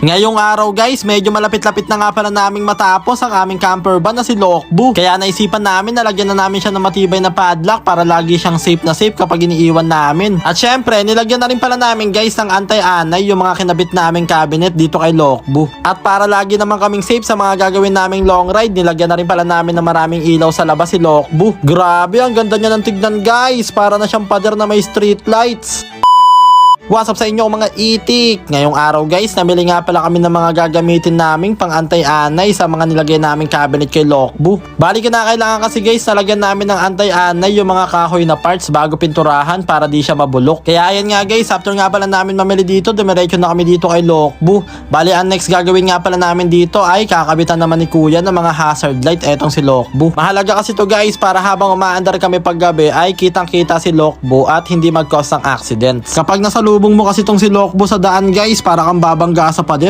Ngayong araw guys, medyo malapit-lapit na nga pala naming matapos ang aming camper van na si Lokbu. Kaya naisipan namin na lagyan na namin siya ng matibay na padlock para lagi siyang safe na safe kapag iniiwan namin. At syempre, nilagyan na rin pala namin guys ng anti-anay yung mga kinabit naming cabinet dito kay Lokbu. At para lagi naman kaming safe sa mga gagawin naming long ride, nilagyan na rin pala namin ng maraming ilaw sa labas si Lokbu. Grabe, ang ganda niya ng tignan guys, para na siyang pader na may street lights. What's up sa inyo mga itik? Ngayong araw guys, namili nga pala kami ng mga gagamitin naming pang anti-anay sa mga nilagay naming cabinet kay Lokbu. Bali kailangan kasi guys, nalagyan namin ng anti-anay yung mga kahoy na parts bago pinturahan para di siya mabulok. Kaya ayan nga guys, after nga pala namin mamili dito, dumiretso na kami dito kay Lokbu. Bali ang next gagawin nga pala namin dito ay kakabitan naman ni kuya ng mga hazard light, etong si Lokbu. Mahalaga kasi to guys para habang umaandar kami paggabi ay kitang kita si Lokbu at hindi mag-cause ng accidents. Kapag nasa lubong mo kasi tong si Lokbu sa daan guys, para kang babangga sa pader.